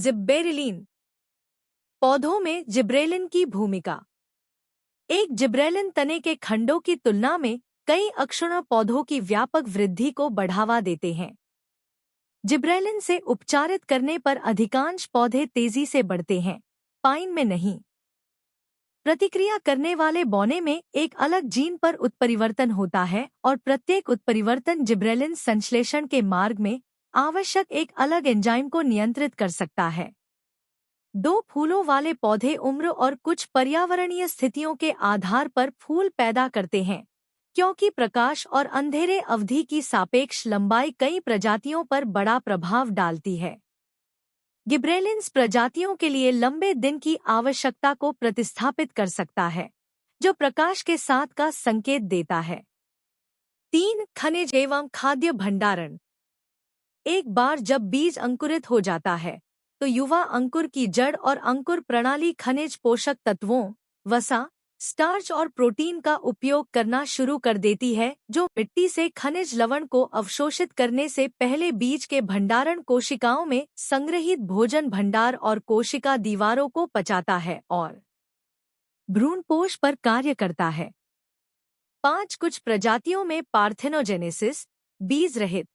जिब्बेरेलिन। पौधों में जिब्रेलिन की भूमिका। एक जिब्रेलिन तने के खंडों की तुलना में कई अक्षुण्ण पौधों की व्यापक वृद्धि को बढ़ावा देते हैं। जिब्रेलिन से उपचारित करने पर अधिकांश पौधे तेजी से बढ़ते हैं, पाइन में नहीं। प्रतिक्रिया करने वाले बौने में एक अलग जीन पर उत्परिवर्तन होता है और प्रत्येक उत्परिवर्तन जिब्रेलिन संश्लेषण के मार्ग में आवश्यक एक अलग एंजाइम को नियंत्रित कर सकता है। दो फूलों वाले पौधे उम्र और कुछ पर्यावरणीय स्थितियों के आधार पर फूल पैदा करते हैं, क्योंकि प्रकाश और अंधेरे अवधि की सापेक्ष लंबाई कई प्रजातियों पर बड़ा प्रभाव डालती है। गिब्रेलिन्स प्रजातियों के लिए लंबे दिन की आवश्यकता को प्रतिस्थापित कर सकता है, जो प्रकाश के साथ का संकेत देता है। 3. खनिज एवं खाद्य भंडारण। एक बार जब बीज अंकुरित हो जाता है तो युवा अंकुर की जड़ और अंकुर प्रणाली खनिज पोषक तत्वों, वसा, स्टार्च और प्रोटीन का उपयोग करना शुरू कर देती है, जो मिट्टी से खनिज लवण को अवशोषित करने से पहले बीज के भंडारण कोशिकाओं में संग्रहित भोजन भंडार और कोशिका दीवारों को पचाता है और भ्रूणपोष पर कार्य करता है। 5. कुछ प्रजातियों में पार्थेनोजेनेसिस, बीज रहित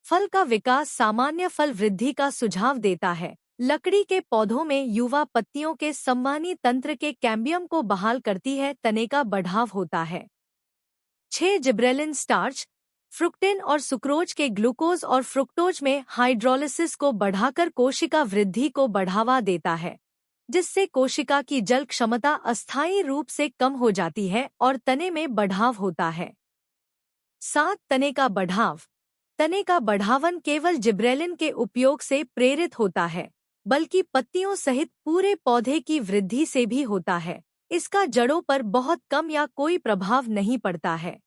फल का विकास सामान्य फल वृद्धि का सुझाव देता है। लकड़ी के पौधों में युवा पत्तियों के संवहनी तंत्र के कैम्बियम को बहाल करती है, तने का बढ़ाव होता है। 6. जिब्रेलिन स्टार्च, फ्रुक्टेन और सुक्रोज के ग्लूकोज और फ्रुक्टोज में हाइड्रोलिसिस को बढ़ाकर कोशिका वृद्धि को बढ़ावा देता है, जिससे कोशिका की जल क्षमता अस्थायी रूप से कम हो जाती है और तने में बढ़ाव होता है। 7. तने का बढ़ाव। तने का बढ़ावन केवल जिब्रेलिन के उपयोग से प्रेरित होता है, बल्कि पत्तियों सहित पूरे पौधे की वृद्धि से भी होता है। इसका जड़ों पर बहुत कम या कोई प्रभाव नहीं पड़ता है।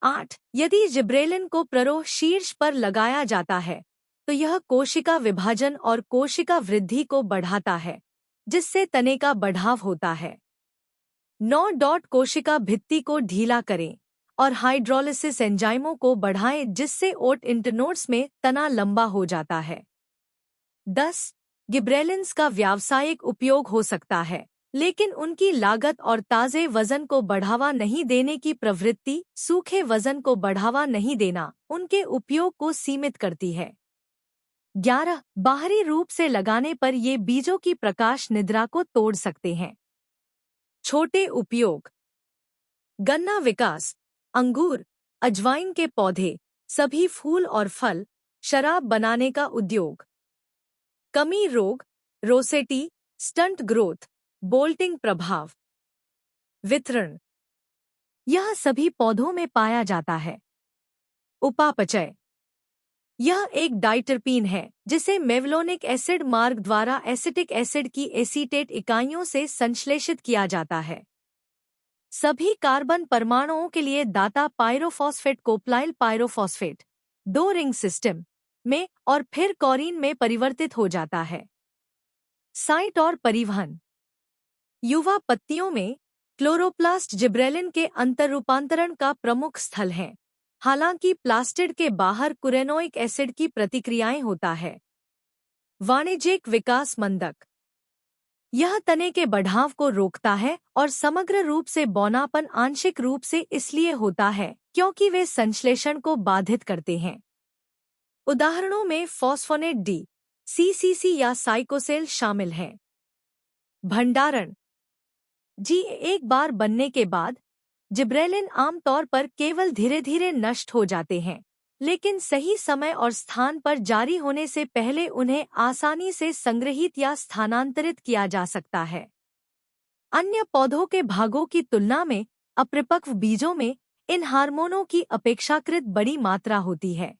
8. यदि जिब्रेलिन को प्ररोह शीर्ष पर लगाया जाता है तो यह कोशिका विभाजन और कोशिका वृद्धि को बढ़ाता है, जिससे तने का बढ़ाव होता है। 9. कोशिका भित्ति को ढीला करें और हाइड्रोलिसिस एंजाइमों को बढ़ाएं, जिससे ओट इंटरनोड्स में तना लंबा हो जाता है। 10. गिब्रेलिन्स का व्यावसायिक उपयोग हो सकता है, लेकिन उनकी लागत और ताज़े वजन को बढ़ावा नहीं देने की प्रवृत्ति सूखे वजन को बढ़ावा नहीं देना उनके उपयोग को सीमित करती है। 11. बाहरी रूप से लगाने पर ये बीजों की प्रकाश निद्रा को तोड़ सकते हैं। छोटे उपयोग। गन्ना विकास, अंगूर, अजवाइन के पौधे, सभी फूल और फल, शराब बनाने का उद्योग। कमी रोग, रोसेटी, स्टंट ग्रोथ, बोल्टिंग प्रभाव। वितरण। यह सभी पौधों में पाया जाता है। उपापचय। यह एक डाइटरपीन है जिसे मेवलोनिक एसिड मार्ग द्वारा एसिटिक एसिड की एसीटेट इकाइयों से संश्लेषित किया जाता है। सभी कार्बन परमाणुओं के लिए दाता पायरोफॉस्फेट कोप्लाइल पायरोफॉस्फेट 2 रिंग सिस्टम में और फिर कॉरीन में परिवर्तित हो जाता है। साइट और परिवहन। युवा पत्तियों में क्लोरोप्लास्ट जिब्रेलिन के अंतर्रूपांतरण का प्रमुख स्थल है, हालांकि प्लास्टिड के बाहर कुरेनोइक एसिड की प्रतिक्रियाएं होता है। वाणिज्यिक विकास मंदक। यह तने के बढ़ाव को रोकता है और समग्र रूप से बौनापन आंशिक रूप से इसलिए होता है क्योंकि वे संश्लेषण को बाधित करते हैं। उदाहरणों में फॉस्फोनेट डी, सीसीसी या साइकोसेल शामिल हैं। भंडारण। एक बार बनने के बाद जिब्रेलिन आमतौर पर केवल धीरे धीरे नष्ट हो जाते हैं, लेकिन सही समय और स्थान पर जारी होने से पहले उन्हें आसानी से संग्रहित या स्थानांतरित किया जा सकता है। अन्य पौधों के भागों की तुलना में अपरिपक्व बीजों में इन हार्मोनों की अपेक्षाकृत बड़ी मात्रा होती है।